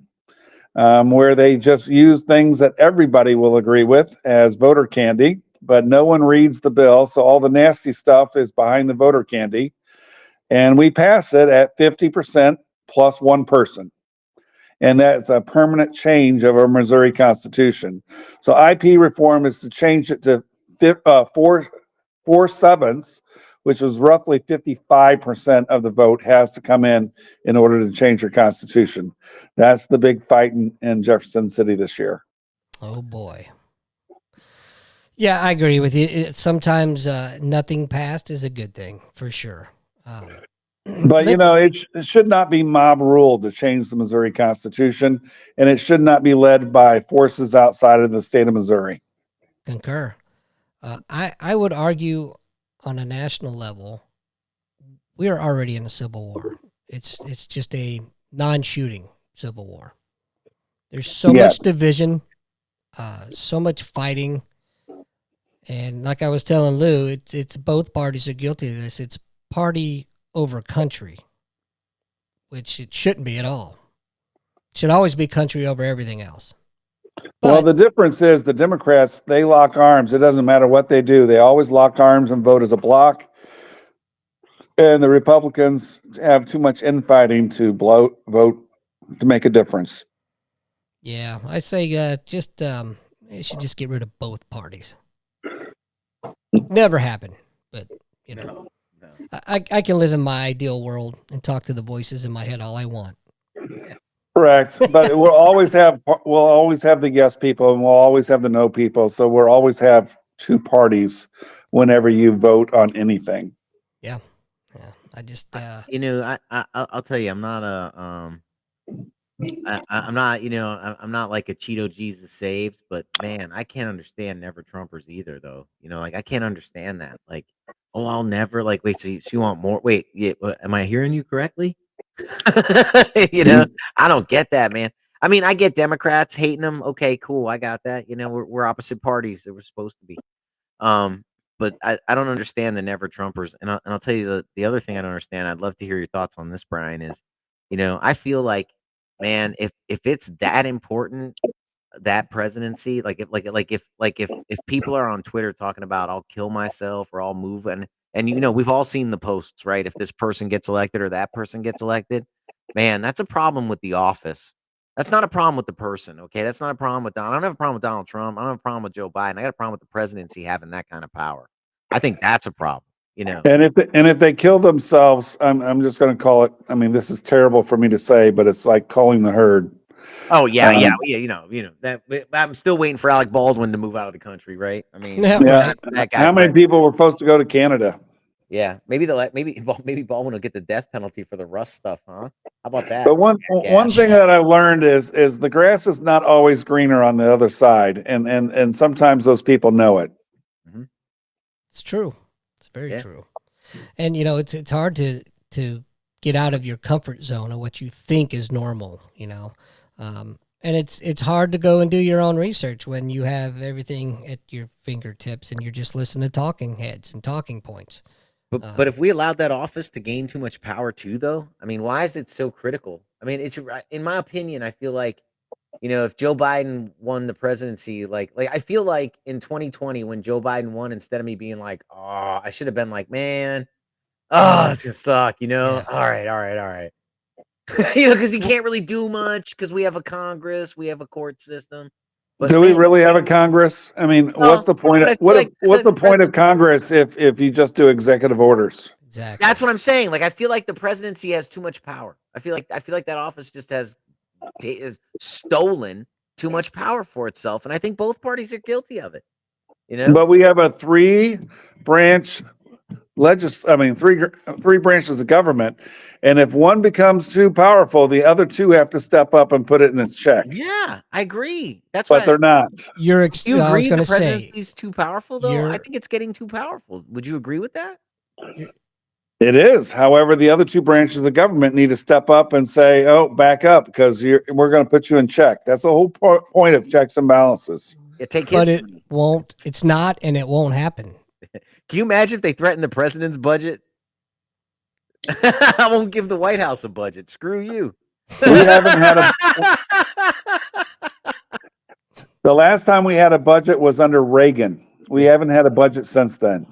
where they just use things that everybody will agree with as voter candy, but no one reads the bill. So all the nasty stuff is behind the voter candy. And we pass it at 50% plus one person. And that's a permanent change of our Missouri Constitution. So IP reform is to change it to 4/7, which is roughly 55% of the vote has to come in order to change your Constitution. That's the big fight in Jefferson City this year.
Oh boy. Yeah, I agree with you. Sometimes nothing passed is a good thing for sure.
But it should not be mob rule to change the Missouri Constitution, and it should not be led by forces outside of the state of Missouri.
Concur. I would argue on a national level, we are already in a civil war. It's just a non-shooting civil war. There's so much division, so much fighting, and like I was telling Lou, it's both parties are guilty of this. It's party over country, which it shouldn't be at all. It should always be country over everything else.
Well, the difference is the Democrats, they lock arms. It doesn't matter what they do. They always lock arms and vote as a block. And the Republicans have too much infighting to vote to make a difference.
Yeah, I say they should just get rid of both parties. Never happen, but
No.
I can live in my ideal world and talk to the voices in my head all I want.
Correct, but we'll always have the yes people and we'll always have the no people. So we'll always have two parties whenever you vote on anything.
Yeah. I just
I'll tell you, I'm not I'm not I'm not like a Cheeto Jesus saves, but man, I can't understand never Trumpers either, though. Like I can't understand that. Like, oh, I'll never like. Wait, so you want more? Wait, yeah, am I hearing you correctly? I don't get that, man. I mean, I get Democrats hating them. Okay, cool, I got that. We're opposite parties that we're supposed to be. But I don't understand the never Trumpers, and I'll tell you the other thing I don't understand. I'd love to hear your thoughts on this, Brian. Is I feel like, man, if it's that important, that presidency, if people are on Twitter talking about I'll kill myself or I'll move, and we've all seen the posts, right? If this person gets elected or that person gets elected, man, that's a problem with the office. That's not a problem with the person, okay? That's not a problem with Donald. I don't have a problem with Donald Trump. I don't have a problem with Joe Biden. I got a problem with the presidency having that kind of power. I think that's a problem,
And if they kill themselves, I'm just going to call it. I mean, this is terrible for me to say, but it's like calling the herd.
Oh yeah. That I'm still waiting for Alec Baldwin to move out of the country, right? I mean,
right.
that guy.
How many people were supposed to go to Canada?
Yeah, maybe Baldwin will get the death penalty for the Rust stuff, huh? How about that?
But one thing that I've learned is the grass is not always greener on the other side, and sometimes those people know it.
Mm-hmm.
It's true. It's very true. And it's hard to get out of your comfort zone of what you think is normal. And it's hard to go and do your own research when you have everything at your fingertips and you're just listening to talking heads and talking points.
But if we allowed that office to gain too much power too, though, I mean, why is it so critical? I mean, it's in my opinion, I feel like, if Joe Biden won the presidency, like I feel like in 2020 when Joe Biden won, instead of me being like, oh, I should have been like, man, it's gonna suck,
Yeah.
All right. Because he can't really do much because we have a Congress, we have a court system. But
do we really have a Congress? I mean, what's the point of what's the point of Congress if you just do executive orders?
Exactly.
That's what I'm saying. Like, I feel like the presidency has too much power. I feel like that office just is stolen too much power for itself, and I think both parties are guilty of it.
But we have a three branches of government, and if one becomes too powerful, the other two have to step up and put it in its check.
Yeah, I agree. That's
but they're not.
You agree the presidency's too powerful, though? I think it's getting too powerful. Would you agree with that?
It is. However, the other two branches of the government need to step up and say, "Oh, back up, because we're going to put you in check." That's the whole point of checks and balances.
But it won't. It's not, and it won't happen.
Can you imagine if they threaten the president's budget? I won't give the White House a budget. Screw you.
We haven't had the last time we had a budget was under Reagan. We haven't had a budget since then.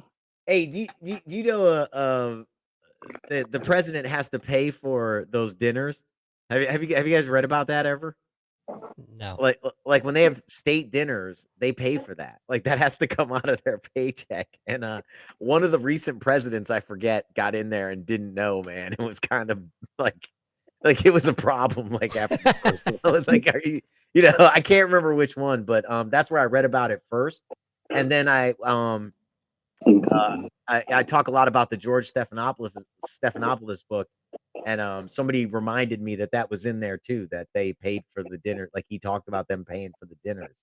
Hey, do you know the president has to pay for those dinners? Have you guys read about that ever?
No.
Like when they have state dinners, they pay for that. Like that has to come out of their paycheck. And one of the recent presidents, I forget, got in there and didn't know, man. It was kind of like it was a problem. Like after I was like, are you? I can't remember which one, but that's where I read about it first. And then I I talk a lot about the George Stephanopoulos book, and somebody reminded me that was in there too. That they paid for the dinner, like he talked about them paying for the dinners.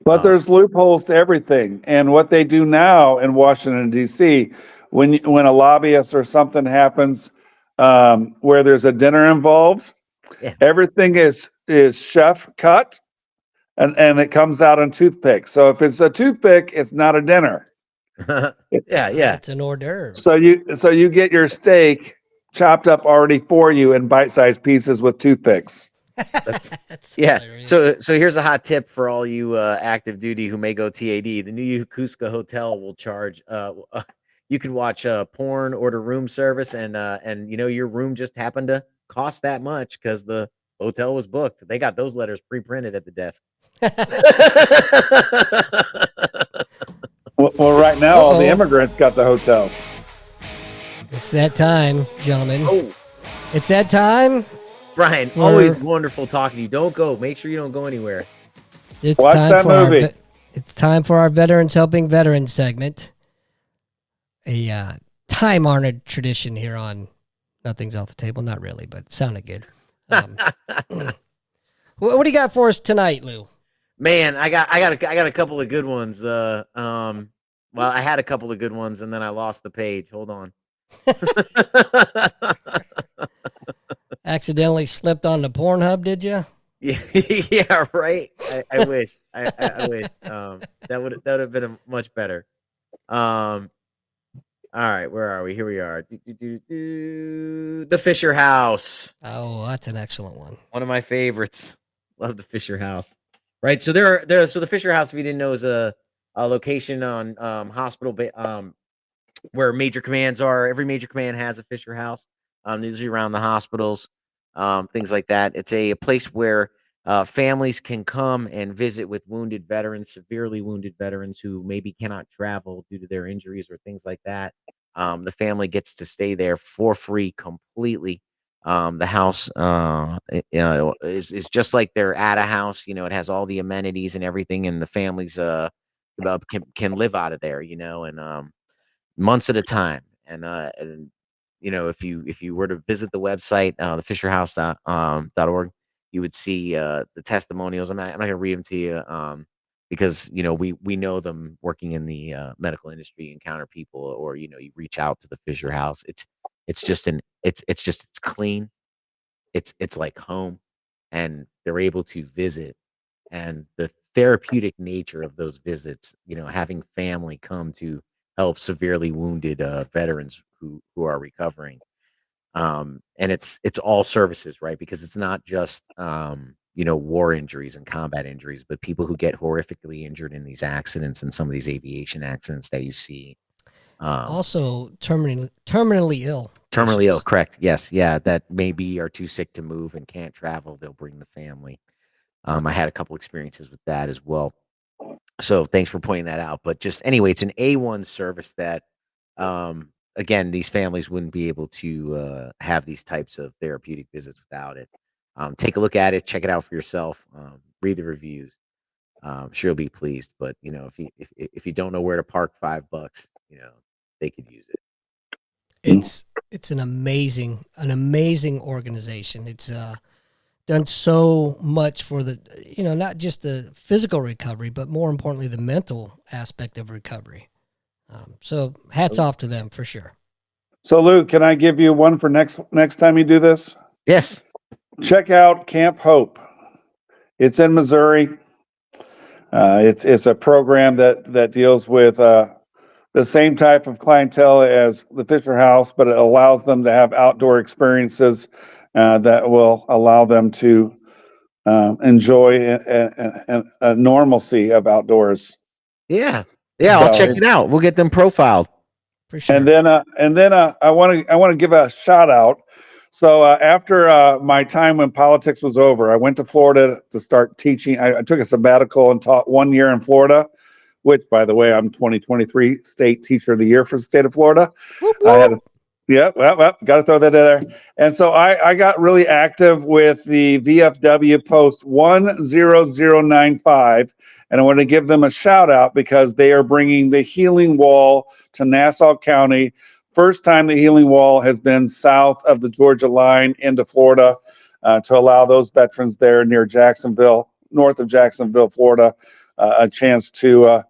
But there's loopholes to everything. And what they do now in Washington, D.C., when a lobbyist or something happens where there's a dinner involved,
Yeah.
everything is chef cut and it comes out on toothpick. So if it's a toothpick, it's not a dinner.
Yeah.
It's an hors d'oeuvre.
So you get your steak chopped up already for you in bite-sized pieces with toothpicks.
That's
yeah.
Hilarious. So here's a hot tip for all you active duty who may go TAD. The new Yokosuka Hotel will charge. You can watch porn, order room service, and your room just happened to cost that much because the hotel was booked. They got those letters pre-printed at the desk.
Well, right now all the immigrants got the hotel.
It's that time, gentlemen.
Oh,
it's that time.
Bryan, always wonderful talking to you. Don't go. Make sure you don't go anywhere.
It's time for our Veterans Helping Veterans segment. A time-honored tradition here on Nothing's Off the Table. Not really, but sounded good. What do you got for us tonight, Lou?
Man, I got a couple of good ones. Well, I had a couple of good ones, and then I lost the page. Hold on.
Accidentally slipped on the Pornhub, did you?
Yeah, right. I wish. I wish. That would have been much better. All right, where are we? Here we are. The Fisher House.
Oh, that's an excellent one.
One of my favorites. Love the Fisher House. Right. So so the Fisher House, if you didn't know, is a location on hospital where major commands are. Every major command has a Fisher House. Usually around the hospitals, things like that. It's a place where families can come and visit with wounded veterans, severely wounded veterans who maybe cannot travel due to their injuries or things like that. The family gets to stay there for free completely. The house is just like they're at a house. It has all the amenities and everything, and the families can live out of there. And months at a time. And if you were to visit the website, thefisherhouse.org, you would see the testimonials. I'm not going to read them to you because we know them working in the medical industry, encounter people, or you reach out to the Fisher House. It's clean. It's like home, and they're able to visit, and the therapeutic nature of those visits, having family come to help severely wounded veterans who are recovering. And it's all services, right? Because it's not just war injuries and combat injuries, but people who get horrifically injured in these accidents and some of these aviation accidents that you see.
Also terminally ill.
Terminally ill, correct. Yes. Yeah. That maybe are too sick to move and can't travel. They'll bring the family. I had a couple experiences with that as well. So thanks for pointing that out. But just anyway, it's an A1 service that, again, these families wouldn't be able to have these types of therapeutic visits without it. Take a look at it, check it out for yourself, read the reviews. Sure, you'll be pleased. But if you don't know where to park $5, they could use it.
It's an amazing organization. It's done so much for the not just the physical recovery, but more importantly the mental aspect of recovery. So hats off to them for sure.
So Lou, can I give you one for next time you do this?
Yes.
Check out Camp Hope. It's in Missouri. It's a program that deals with the same type of clientele as the Fisher House, but it allows them to have outdoor experiences that will allow them to enjoy a normalcy of outdoors.
Yeah. I'll check it out. We'll get them profiled
for sure.
And then I want to give a shout out. So after my time when politics was over, I went to Florida to start teaching. I took a sabbatical and taught 1 year in Florida, which, by the way, I'm 2023 State Teacher of the Year for the state of Florida.
Whoop, whoop.
Yeah, well, got to throw that in there. And so I got really active with the VFW post 10095, and I want to give them a shout out because they are bringing the healing wall to Nassau County. First time the healing wall has been south of the Georgia line into Florida, to allow those veterans there near Jacksonville, north of Jacksonville, Florida, a chance to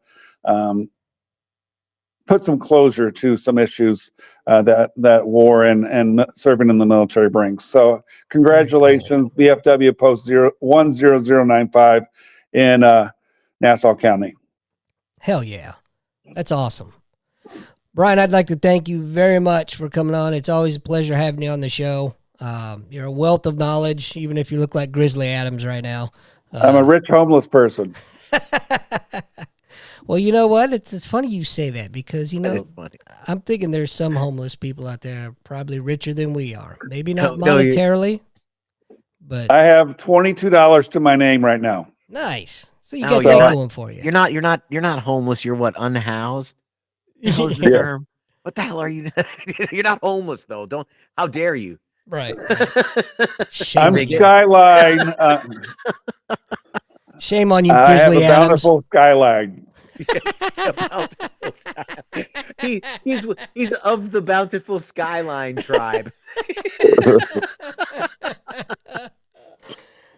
put some closure to some issues that war and serving in the military brings. So congratulations, VFW Post 10095 in Nassau County.
Hell yeah. That's awesome. Bryan, I'd like to thank you very much for coming on. It's always a pleasure having you on the show. You're a wealth of knowledge, even if you look like Grizzly Adams right now.
I'm a rich homeless person.
Well, you know what? It's funny you say that because,
That is funny.
I'm thinking there's some homeless people out there probably richer than we are. Maybe not
No,
monetarily, but
I have $22 to my name right now.
nice. So you
No,
got
you're
that
not-
going for you.
You're not homeless. You're what, unhoused? How's the
Yeah.
term? What the hell are you? You're not homeless though. Don't. How dare you?
Right.
I'm
Shame on you.
Skyline.
Shame on you,
I have a
Grizzly Adams.
bountiful skyline.
He's of the bountiful skyline tribe.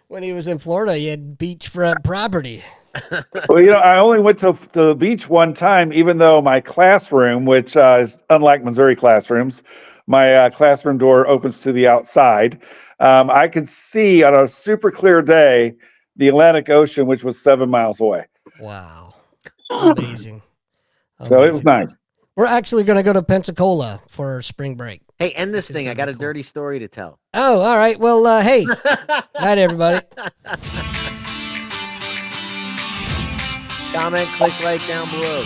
When he was in Florida, he had beachfront property.
Well, I only went to the beach one time, even though my classroom, which is unlike Missouri classrooms, my classroom door opens to the outside. I could see on a super clear day the Atlantic Ocean, which was 7 miles away.
Wow. Amazing.
So it was nice.
We're actually going to go to Pensacola for spring break.
Hey, end this
Which is
thing. I
gonna
got
be
a
cool.
dirty story to tell.
Oh, all right. Well, hey, night, everybody.
Comment, click like down below.